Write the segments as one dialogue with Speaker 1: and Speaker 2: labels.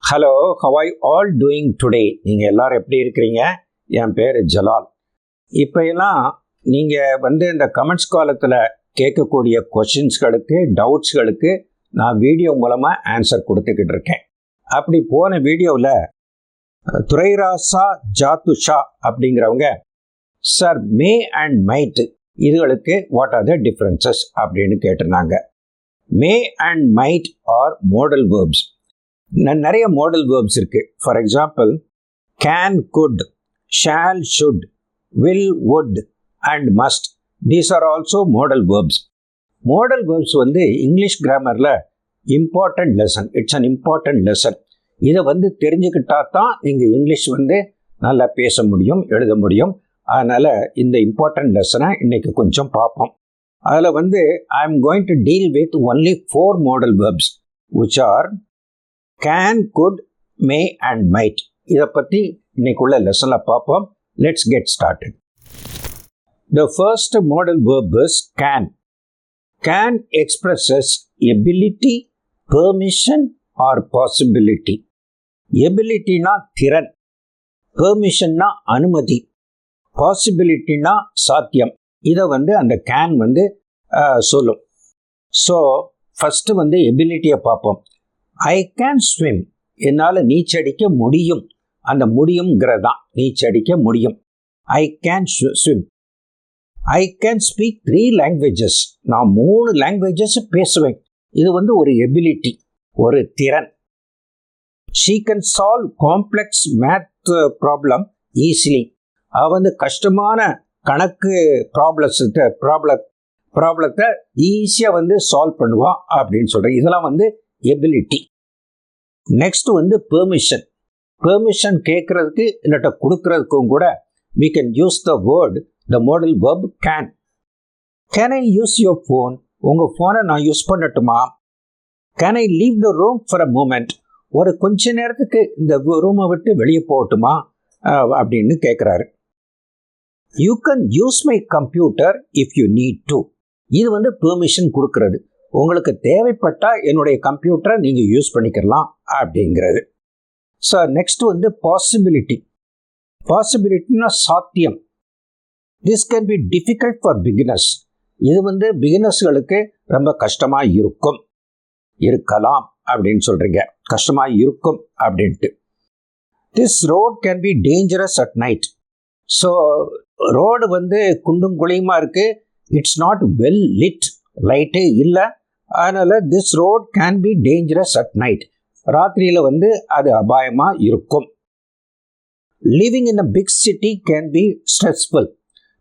Speaker 1: Hello, how I all doing today? நீங்கள் எல்லோரும் எப்படி இருக்கிறீங்க? என் பேர் ஜலால். இப்போ எல்லாம் நீங்கள் இந்த கமெண்ட்ஸ் காலத்தில் கேட்கக்கூடிய கொஷின்ஸ்களுக்கு, டவுட்ஸ்களுக்கு நான் வீடியோ மூலமாக ஆன்சர் கொடுத்துக்கிட்டு இருக்கேன். அப்படி போன வீடியோவில் துரைராசா ஜாத்துஷா அப்படிங்கிறவங்க சார் மே அண்ட் மைட் இதுகளுக்கு வாட் ஆர் த டிஃப்ரென்சஸ் அப்படின்னு கேட்டிருந்தாங்க. May and might are modal verbs. நிறைய மாடல் வேர்ப்ஸ் இருக்குது. For example, can, could, shall, should, will, would and must. These are also modal verbs. Modal verbs English கிராமரில் important lesson. It's an important lesson. இதை தெரிஞ்சுக்கிட்டா தான் நீங்கள் English நல்லா பேச முடியும், எழுத முடியும். அதனால் இந்த இம்பார்ட்டண்ட் லெசனை இன்றைக்கி கொஞ்சம் பார்ப்போம். அதில் I am going to deal with only 4 model verbs which are can, could, may and might. இதை பற்றி இன்னைக்குள்ள லெசனில் பார்ப்போம். Let's get started. The first modal verb is can. Can expresses ability, permission or possibility. Abilityனா திறன், permissionனா அனுமதி, possibilityனா சாத்தியம். இதை அந்த can சொல்லும். ஸோ ஃபஸ்ட்டு எபிலிட்டியை பார்ப்போம். ஐ கேன் ஸ்விம். என்னால் நீச்சடிக்க முடியும். அந்த முடியுங்கிறதான் நீச்சடிக்க முடியும். ஐ can swim. I can speak 3 languages. நான் 3 லாங்குவேஜஸ் பேசுவேன். இது ஒரு எபிலிட்டி, ஒரு திறன். She can solve complex math problem easily. அவ கஷ்டமான கணக்கு ப்ராப்ளத்தை ஈஸியாக சால்வ் பண்ணுவான் அப்படின்னு சொல்கிறேன். இதெல்லாம் எபிலிட்டி. Next permission. பெர்மிஷன் கேட்கறதுக்கு இல்லாட்ட கொடுக்கறதுக்கும் கூட we can use the word, the modal verb can. Can I use your phone? உங்கள் ஃபோனை நான் யூஸ் பண்ணட்டுமா? Can I leave the room for a moment? ஒரு கொஞ்ச நேரத்துக்கு இந்த ரூமை விட்டு வெளியே போகட்டுமா அப்படின்னு கேட்குறாரு. You can use my computer if you need to. இது பெர்மிஷன் கொடுக்கறது. உங்களுக்கு தேவைப்பட்டால் என்னுடைய கம்ப்யூட்டரை நீங்கள் யூஸ் பண்ணிக்கலாம் அப்படிங்கிறது. So next possibility. பாசிபிலிட்டினா சாத்தியம். This can be difficult for beginners. இது பிகினர்ஸ்களுக்கு ரொம்ப கஷ்டமாக இருக்கலாம் அப்படின்னு சொல்கிறீங்க. கஷ்டமாக இருக்கும் அப்படின்ட்டு. This road can be dangerous at night. So road குண்டும் குழியுமா இருக்குது. It's not well lit. லைட்டே இல்லை. அதனால் this road can be dangerous at night. ராத்திரியில் அது அபாயமாக இருக்கும். Living in a big city can be stressful.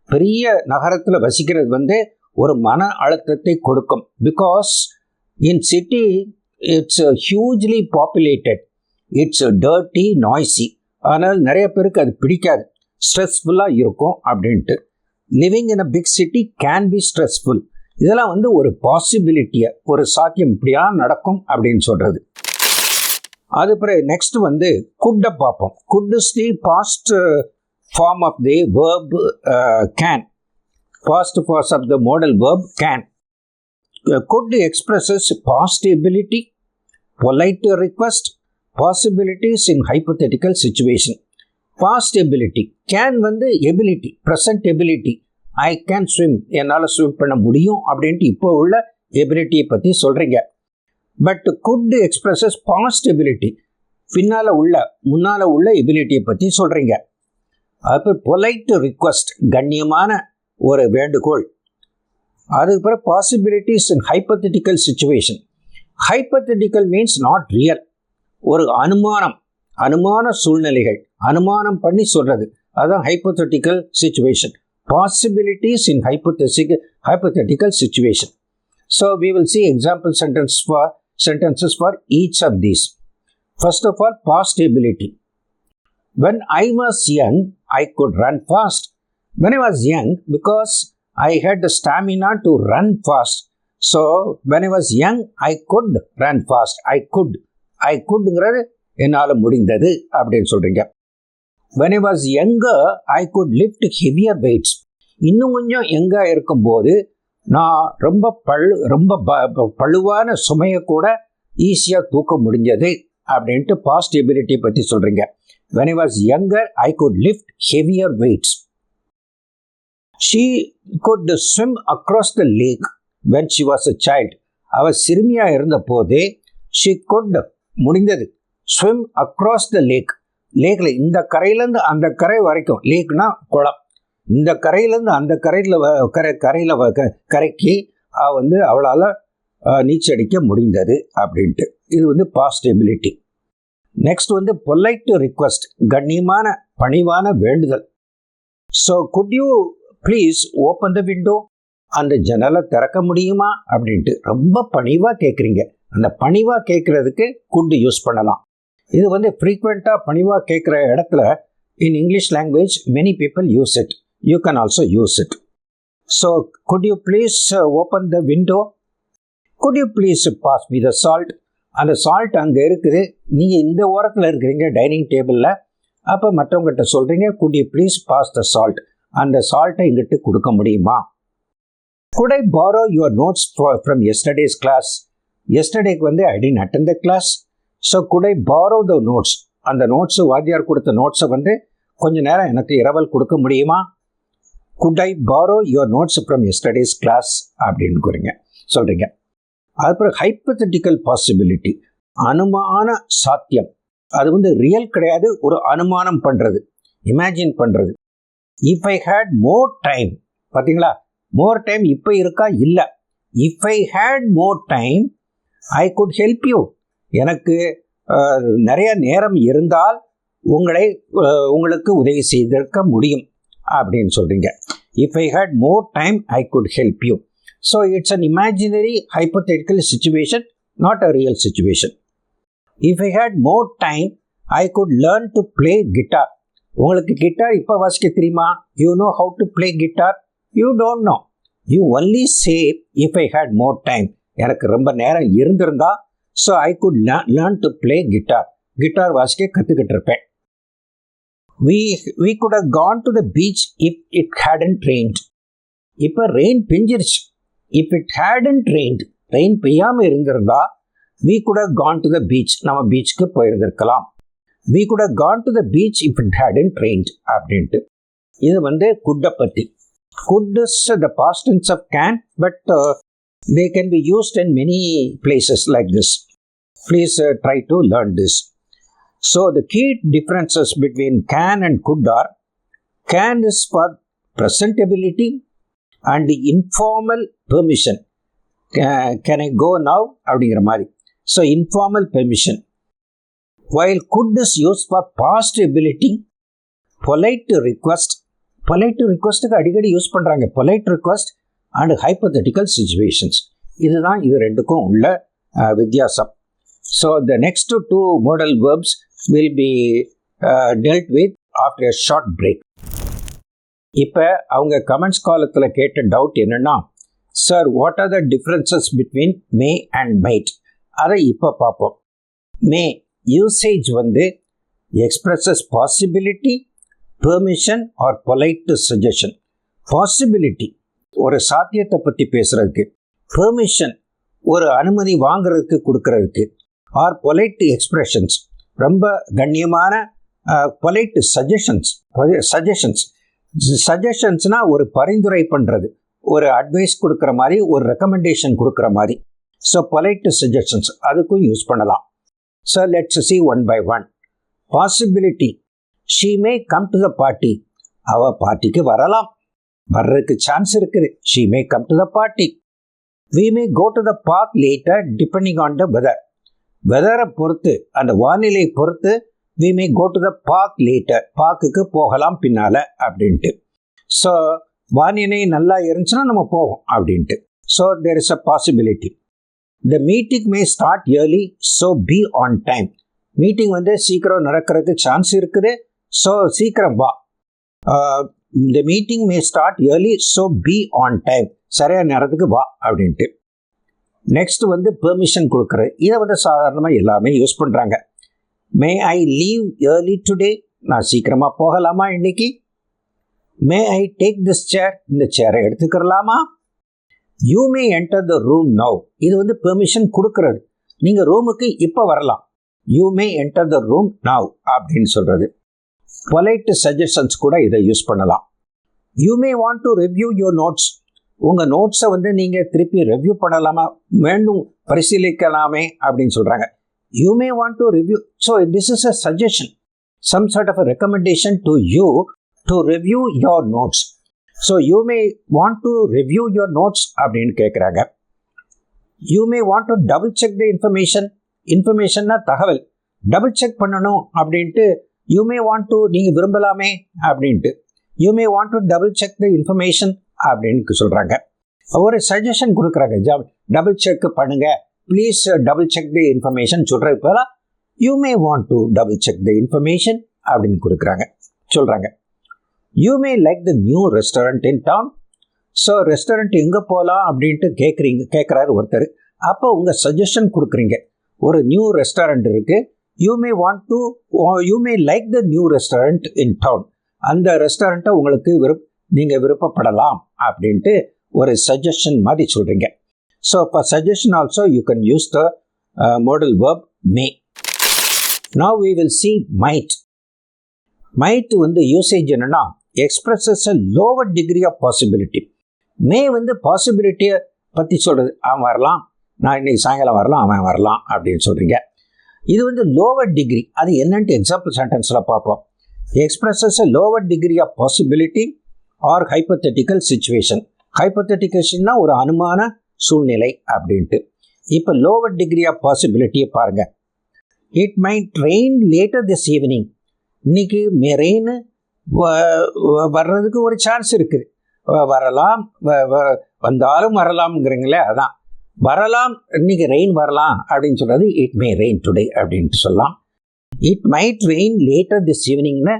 Speaker 1: பெரிய நகரத்தில் வசிக்கிறது ஒரு மன அழுத்தத்தை கொடுக்கும். Because in city it's hugely populated, it's dirty, noisy. அதனால் நிறைய பேருக்கு அது பிடிக்காது, ஸ்ட்ரெஸ்ஃபுல்லாக இருக்கும் அப்படின்ட்டு. Living in a big city can be stressful. இதெல்லாம் ஒரு பாசிபிலிட்டியை, ஒரு சாத்தியம், இப்படியா நடக்கும் அப்படின்னு சொல்கிறது. அது பிறகு நெக்ஸ்ட் குட்டை பார்ப்போம். Could is the past form of the verb can. Past form of the modal verb can. Could expresses past ability, polite request, possibilities in hypothetical situation. Past ability. Can ability, present ability. I can swim. என்னால் swim பண்ண முடியும் அப்படின்ட்டு இப்போ உள்ள எபிலிட்டியை பற்றி சொல்கிறீங்க. But could expresses past ability. முன்னால் உள்ள எபிலிட்டியை பற்றி சொல்கிறீங்க. அதுக்கு பொலைட் ரிக்வெஸ்ட், கண்ணியமான ஒரு வேண்டுகோள். அதுக்கப்புறம் possibilities in hypothetical situation. Hypothetical means not real. ஒரு அனுமான சூழ்நிலைகள், அனுமானம் பண்ணி சொல்கிறது, அதுதான் hypothetical situation. Possibilities in hypothetical situation. So we will see example sentences for each of these. First of all, past ability. When I was young, I could run fast. When I was young, because I had the stamina to run fast. So when I was young, I could run fast. I couldங்கிறது என்னால் முடிந்தது அப்படின்னு சொல்றீங்க. When I was younger, I could lift heavier weights. இன்னும் கொஞ்சம் யங்காக இருக்கும்போது நான் ரொம்ப பழுவான சுமையை கூட ஈஸியாக தூக்க முடிஞ்சது அப்படின்ட்டு பாஸ்ட் எபிலிட்டி பற்றி சொல்கிறீங்க. when I was younger I could lift heavier weights. she could swim across the lake when she was a child. அவள் சிறுமியாக இருந்த போதே she could முடிந்தது swim across the lake. லேக்கில் இந்த கரையிலேருந்து அந்த கரை வரைக்கும், லேக்னா குளம், இந்த கரையிலேருந்து அந்த கரைக்கு அவளால் நீச்சடிக்க முடிந்தது அப்படின்ட்டு. இது past ability. Next polite request, கண்ணியமான பணிவான வேண்டுதல். So could you please open the window, அந்த ஜன்னலை திறக்க முடியுமா அப்படின்ட்டு ரொம்ப பணிவாக கேட்குறீங்க. அந்த பணிவாக கேட்குறதுக்கு குட் யூஸ் பண்ணலாம். இது ஃப்ரீக்வெண்ட்டாக பணிவாக கேட்குற இடத்துல in English language many people use it. You can also use it. So could you please open the window, could you please pass me the salt. அந்த சால்ட் அங்கே இருக்குது, நீங்கள் இந்த ஓரத்தில் இருக்கிறீங்க டைனிங் டேபிளில். அப்போ மற்றவங்ககிட்ட சொல்கிறீங்க could you please pass the salt, அந்த சால்ட்டை எங்கிட்ட கொடுக்க முடியுமா. Could I borrow your notes from yesterday's class. எஸ்டர்டேக்கு I didn't attend the class. So could I borrow the notes, அந்த நோட்ஸு வாத்தியார் கொடுத்த நோட்ஸை கொஞ்ச நேரம் எனக்கு இரவல் கொடுக்க முடியுமா. Could I borrow your notes from yesterday's class அப்படின்னு சொல்கிறீங்க. அதுக்கப்புறம் ஹைப்போதெட்டிக்கல் பாசிபிலிட்டி, அனுமான சாத்தியம். அது ரியல் கிடையாது, ஒரு அனுமானம் பண்ணுறது, இமேஜின் பண்ணுறது. If I had more time, பார்த்தீங்களா, மோர் டைம் இப்போ இருக்கா, இல்லை. If I had more time I could help you, எனக்கு நிறைய நேரம் இருந்தால் உங்களுக்கு உதவி செய்திருக்க முடியும் அப்படின்னு சொல்கிறீங்க. If I had more time I could help you. So it's an imaginary hypothetical situation, not a real situation. If I had more time I could learn to play guitar. உங்களுக்கு கிட்டார் இப்போ வாசிக்க தெரியுமா? You know how to play guitar? You don't know. You only say if I had more time, எனக்கு ரொம்ப நேரம் இருந்திருந்தா so I could learn to play guitar, guitar வாசிக்க கற்றுக்கிட்டு இருப்பேன். we could have gone to the beach if it hadn't rained. இப்போ rain பெஞ்சிருச்சு. if it hadn't rained, rain பெய்யாமல் இருந்திருந்தா we could have gone to the beach, நம்ம பீச்சுக்கு போயிருந்திருக்கலாம். we could have gone to the beach if it hadn't rained அப்படின்ட்டு. இது குட்டை பற்றி. could is the past tense of can, but they can be used in many places like this. Please try to learn this. So the key differences between can and could are: can is for presentability and informal permission. Can I go now அப்படிங்கிற மாதிரி. So informal permission. While could is used for past ability, polite request. polite requestக்கு அடிக்கடி use பண்ணுறாங்க. polite request and hypothetical situations. இதுதான் இது ரெண்டுக்கும் உள்ள வித்தியாசம். So the next two modal verbs will be dealt with after a short break. இப்போ அவங்க comments காலத்தில் கேட்ட டவுட் என்னென்னா, sir what are the differences between may and might, அதை இப்போ பார்ப்போம். May usage expresses possibility, permission or polite suggestion. Possibility ஒரு சாத்தியத்தை பற்றி பேசுகிறதுக்கு, பெர்மிஷன் ஒரு அனுமதி வாங்கிறதுக்கு கொடுக்கறதுக்கு, ஆர் பொலைட் எக்ஸ்பிரஷன்ஸ் ரொம்ப கண்ணியமான பொலைட் சஜஷன்ஸ்னால் ஒரு பரிந்துரை பண்ணுறது, ஒரு அட்வைஸ் கொடுக்குற மாதிரி, ஒரு ரெக்கமெண்டேஷன் கொடுக்குற மாதிரி. ஸோ பொலைட் சஜஷன்ஸ் அதுக்கும் யூஸ் பண்ணலாம். So let's see one by one. Possibility, she may come to the party, அவள் பார்ட்டிக்கு வரலாம், வர்றதுக்கு சான்ஸ் இருக்குது. She may come to the party. we may go to the park later depending on the weather. வெதரை பொறுத்து, அந்த வானிலை பொறுத்து we may go to the park later, பார்க்குக்கு போகலாம் பின்னால் அப்படின்ட்டு. ஸோ வானிலை நல்லா இருந்துச்சுன்னா நம்ம போவோம் அப்படின்ட்டு. So there is a possibility. The meeting may start early, so be on time. Meeting சீக்கிரம் நடக்கிறதுக்கு சான்ஸ் இருக்குது, ஸோ சீக்கிரம் வா. The meeting may start early, so be on time. சரியான நேரத்துக்கு வா அப்படின்ட்டு. நெக்ஸ்ட் பெர்மிஷன் கொடுக்குறது. இதை சாதாரணமாக எல்லாமே யூஸ் பண்ணுறாங்க. மே ஐ லீவ் ஏர்லி டுடே, நான் சீக்கிரமாக போகலாமா இன்னைக்கு. மே ஐ டேக் திஸ் சேர், இந்த சேரை எடுத்துக்கிறலாமா. You may enter the room now, இது பெர்மிஷன் கொடுக்கறது. நீங்கள் ரூமுக்கு இப்போ வரலாம், you may enter the room now அப்படின்னு சொல்கிறது. பொலைட் சஜஷன்ஸ் கூட இதை யூஸ் பண்ணலாம். You may want to review your notes. உங்கள் நோட்ஸை வந்து நீங்கள் திருப்பி ரிவ்யூ பண்ணலாமா, மீண்டும் பரிசீலிக்கலாமே அப்படின்னு சொல்கிறாங்க. You may want to review. So this is a suggestion, some sort of a recommendation to you to review your notes. So you may want to review your notes அப்படின்னு கேட்குறாங்க. You may want to double check the information. இன்ஃபர்மேஷன்னா தகவல், double check பண்ணணும் அப்படின்ட்டு you may want to நீங்கள் விரும்பலாமே அப்படின்ட்டு you may want to double check the information அப்படின்னு சொல்கிறாங்க. ஒரு சஜஷன் கொடுக்குறாங்க, டபுள் செக் பண்ணுங்க please, double check the information சொல்கிறது போல you may want to double check the information அப்படின்னு சொல்கிறாங்க. You may like the new restaurant in down. So restaurant எங்கே போகலாம் அப்படின்ட்டு கேட்குறாரு ஒருத்தர். அப்போ உங்கள் சஜஷன் கொடுக்குறீங்க. ஒரு நியூ ரெஸ்டாரண்ட் இருக்குது, you may like the new restaurant in down. அந்த ரெஸ்டாரண்ட்டை உங்களுக்கு நீங்கள் விருப்பப்படலாம் அப்படின்ட்டு ஒரு சஜஷன் மாதிரி சொல்கிறீங்க. So for suggestion also you can use the model verb may. Now we will see might. Might வந்து யூசேஜ் என்னன்னா expresses a lower degree of possibility. may வந்து பாசிபிலிட்டியை பற்றி சொல்கிறது. அவன் வரலாம், நான் இன்னைக்கு சாயங்காலம் வரலாம், அவன் வரலாம் அப்படின்னு சொல்கிறீங்க. இது வந்து லோவர் டிகிரி. அது என்னன்ட்டு எக்ஸாம்பிள் சென்டென்ஸில் பார்ப்போம். Expresses a lower degree of possibility or hypothetical situation. ஹைப்போதெட்டிகல்னா ஒரு அனுமான சூழ்நிலை அப்படின்ட்டு. இப்போ லோவர் டிகிரி ஆஃப் பாசிபிலிட்டியை பாருங்கள். It might rain later this evening. இன்னைக்கு ரெயின் வர்றதுக்கு ஒரு சான்ஸ் இருக்குது. வரலாம், வந்தாலும் வரலாம்ங்கிறீங்களே, அதான் வரலாம், இன்னைக்கு ரெயின் வரலாம் அப்படின்னு சொல்கிறது இட் மே ரெயின் டுடே அப்படின்ட்டு சொல்லலாம். It might rain later this ஈவினிங்னு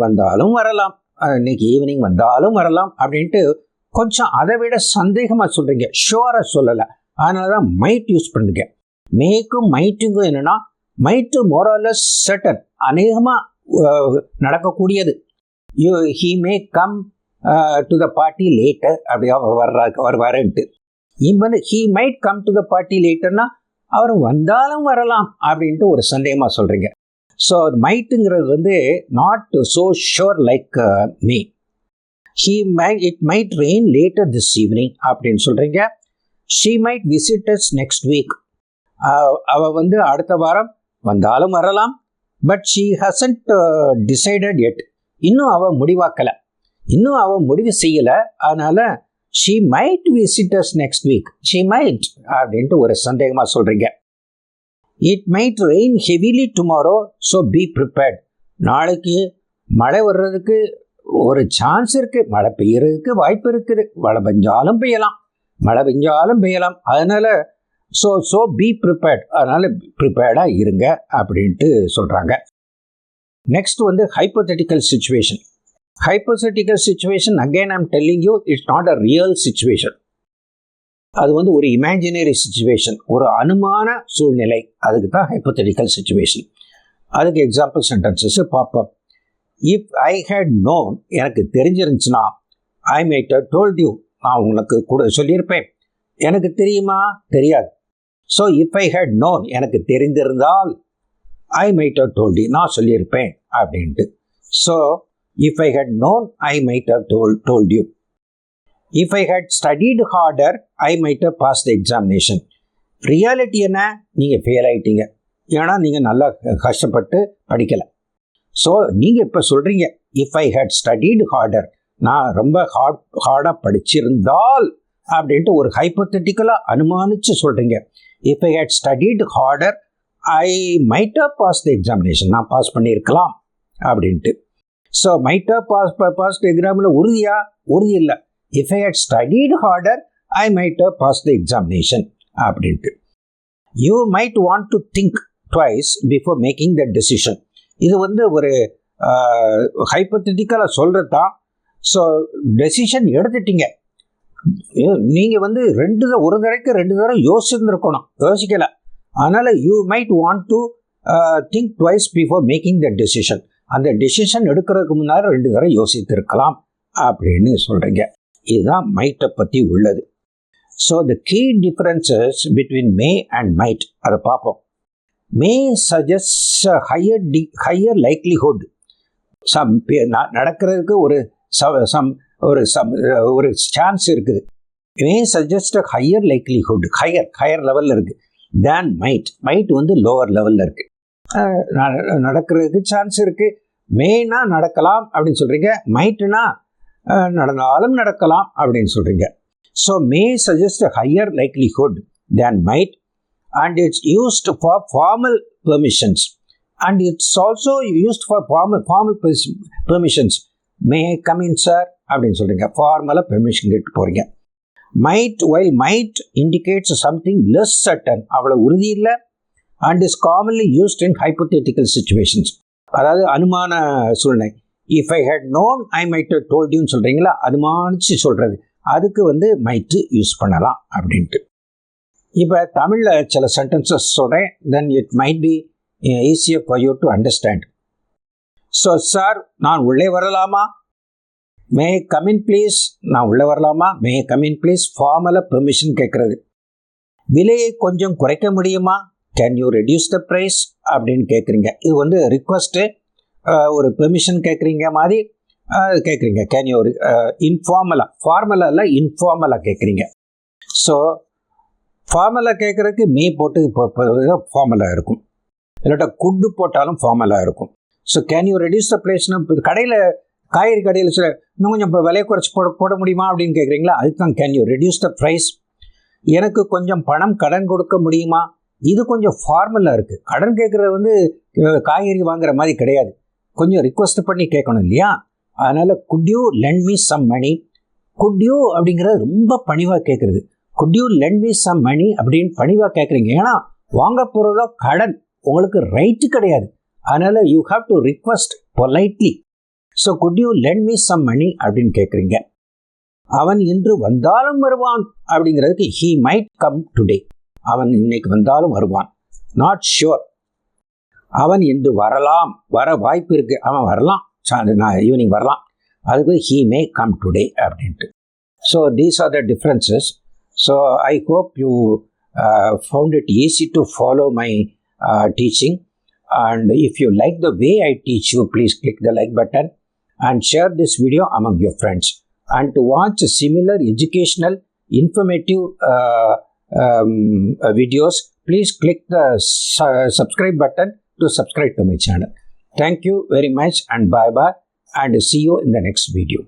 Speaker 1: வந்தாலும் வரலாம், இன்னைக்கு ஈவினிங் வந்தாலும் வரலாம் அப்படின்ட்டு கொஞ்சம் அதை விட சந்தேகமாக சொல்கிறீங்க, ஷுவராக சொல்லலை. அதனால தான் மைட் யூஸ் பண்ணுங்க. மேக்கும் மைட்டுக்கும் என்னென்னா, மைட்டு மோரலஸ் சர்டன், அநேகமாக நடக்கக்கூடியது. He may come to the party later, அப்படியா வருவாருன்ட்டு. வந்து he might come to the party லேட்டர்னா அவர் வந்தாலும் வரலாம் அப்படின்ட்டு ஒரு சந்தேகமாக சொல்கிறீங்க. ஸோ மைட்டுங்கிறது வந்து not so sure like me. It might rain later this evening அப்படின்னு சொல்கிறீங்க. She might visit us next week. அவள் வந்து அடுத்த வாரம் வந்தாலும் வரலாம். But she hasn't decided yet. இன்னும் அவள் முடிவாக்கலை, இன்னும் அவள் முடிவு செய்யலை. அதனால் she might visit us next week. She might அப்படின்ட்டு ஒரு சந்தேகமாக சொல்கிறீங்க. It might rain heavily tomorrow, so be prepared. நாளைக்கு மழை வர்றதுக்கு ஒரு சான்ஸ் இருக்குது, மழை பெய்யறதுக்கு வாய்ப்பு இருக்குது. மழை பெஞ்சாலும் பெய்யலாம். அதனால் ஸோ பி ப்ரிப்பேர்ட், அதனால் ப்ரிப்பேர்டாக இருங்க அப்படின்ட்டு சொல்கிறாங்க. நெக்ஸ்ட் வந்து hypothetical situation. Hypothetical situation, again I'm telling you, it's not a real situation. அது வந்து ஒரு இமேஜினரி சிச்சுவேஷன், ஒரு அனுமான சூழ்நிலை. அதுக்கு தான் ஹைப்போதெட்டிக்கல் சிச்சுவேஷன். அதுக்கு எக்ஸாம்பிள் சென்டென்சஸ் பார்ப்போம். இஃப் ஐ ஹேட் நோன், எனக்கு தெரிஞ்சிருந்துச்சுன்னா, I might have told you, நான் உங்களுக்கு கூட சொல்லியிருப்பேன். எனக்கு தெரியுமா, தெரியாது. So if I had known, எனக்கு தெரிந்திருந்தால், I might have told you, நான் சொல்லியிருப்பேன் அப்படின்ட்டு. So if I had known, I might have told you. If I had studied harder, I might have passed the examination. Reality என்ன, நீங்கள் fail ஆகிட்டீங்க, ஏன்னா நீங்கள் நல்லா கஷ்டப்பட்டு படிக்கலை. ஸோ நீங்கள் இப்போ சொல்கிறீங்க if I had studied harder, நான் ரொம்ப ஹார்டாக படிச்சிருந்தால் அப்படின்ட்டு ஒரு ஹைப்போதெட்டிக்கலாக அனுமானித்து சொல்கிறீங்க. If I had studied harder, I might have pass the examination, நான் பாஸ் பண்ணியிருக்கலாம் அப்படின்ட்டு. ஸோ மைட் ஹவ் பாஸ் எக்ஸாமில் உறுதி இல்லை. If I had studied harder, I might have pass the examination அப்படின்ட்டு. You might want to think twice before making the decision. இது வந்து ஒரு ஹைப்போதெட்டிக்கலாக சொல்கிறது தான். ஸோ டெசிஷன் எடுத்துட்டீங்க, நீங்கள் வந்து ஒரு தடவைக்கு 2 தடவை யோசிக்கலை. அதனால் you might want to think twice before making the decision. அந்த டெசிஷன் எடுக்கிறதுக்கு முன்னாடி 2 தடவை யோசித்திருக்கலாம் அப்படின்னு சொல்கிறீங்க. இதுதான் மைட்டை பற்றி உள்ளது. So the key differences between may and might, அதை பார்ப்போம். May suggest higher likelihood. நடக்கிறதுக்கு ஒரு சான்ஸ் இருக்குது. May suggest higher likelihood, higher லெவலில் இருக்குது தேன் மைட் வந்து லோவர் லெவலில் இருக்குது. நடக்கிறதுக்கு சான்ஸ் இருக்குது. மேனா நடக்கலாம் அப்படின்னு சொல்கிறீங்க, மைட்டுனா நடந்தாலும் நடக்கலாம் அப்படின்னு சொல்கிறீங்க. So May suggest higher likelihood than might and it's used for formal permissions and it's also used for formal permissions. May come in sir அப்படின்னு சொல்கிறீங்க, ஃபார்மலாக பெர்மிஷன் கேட்டு போகிறீங்க. while might indicates something less certain, அவ்வளோ உறுதி இல்லை, and is commonly used in hypothetical situations. அதாவது அனுமான சூழ்நிலை. If I had known I might told யூன்னு சொல்கிறீங்களா, அனுமானிச்சு சொல்கிறது, அதுக்கு வந்து மைட்டு யூஸ் பண்ணலாம் அப்படின்ட்டு. இப்போ தமிழில் சில சென்டென்சஸ் சொல்கிறேன், then it might be easier for you to understand. So sir நான் உள்ளே வரலாமா? மே கமின் ப்ளீஸ், நான் உள்ளே வரலாமா? மே கமின் ப்ளீஸ் ஃபார்மலாக பெர்மிஷன் கேட்குறது. விலையை கொஞ்சம் குறைக்க முடியுமா? Can you reduce the price அப்படின்னு கேட்குறீங்க. இது வந்து ரிக்வஸ்ட்டு, ஒரு பெர்மிஷன் கேட்குறீங்க மாதிரி கேட்குறீங்க. கேன் யூ ஃபார்மலாக இன்ஃபார்மலாக கேட்குறீங்க. ஸோ ஃபார்மலாக கேட்குறதுக்கு மே போட்டு ஃபார்மலாக இருக்கும், இல்லாட்டா குட்டு போட்டாலும் ஃபார்மலாக இருக்கும். So can you reduce the ப்ரைஸ்னு கடையில் காய்கறி கடையில் சில இன்னும் கொஞ்சம் இப்போ விலையை குறைச்சி போட முடியுமா அப்படின்னு கேட்குறீங்களா, அதுதான் can you reduce the price. எனக்கு கொஞ்சம் பணம் கடன் கொடுக்க முடியுமா, இது கொஞ்சம் ஃபார்மலாக இருக்குது. கடன் கேட்குறது வந்து காய்கறி வாங்குற மாதிரி கிடையாது, கொஞ்சம் ரிக்வஸ்ட் பண்ணி கேட்கணும் இல்லையா. அதனால் could you lend me some money, could you அப்படிங்கிறது ரொம்ப பணிவாக கேட்குறது. Could you lend me some money அப்படின்னு பணிவாக கேட்குறீங்க. ஏன்னா வாங்க போகிறதோ கடன், உங்களுக்கு ரைட்டு கிடையாது. அதனால் you have to request politely. So could you lend me some money அப்படின்னு கேட்குறீங்க. அவன் இன்று வந்தாலும் வருவான் அப்படிங்கிறதுக்கு ஹீ மைட் கம் டுடே, அவன் இன்னைக்கு வந்தாலும் வருவான். நாட் ஷுர், அவன் இன்று வரலாம், வர வாய்ப்பு இருக்குது, அவன் வரலாம், நான் ஈவினிங் வரலாம், அதுக்கு ஹீ மே கம் டுடே அப்படின்ட்டு. So these are the differences. So I hope you found it easy to follow my teaching, and if you like the way I teach you, please click the like button and share this video among your friends. And to watch similar educational informative videos, please click the subscribe button to subscribe to my channel. Thank you very much and bye bye, and see you in the next video.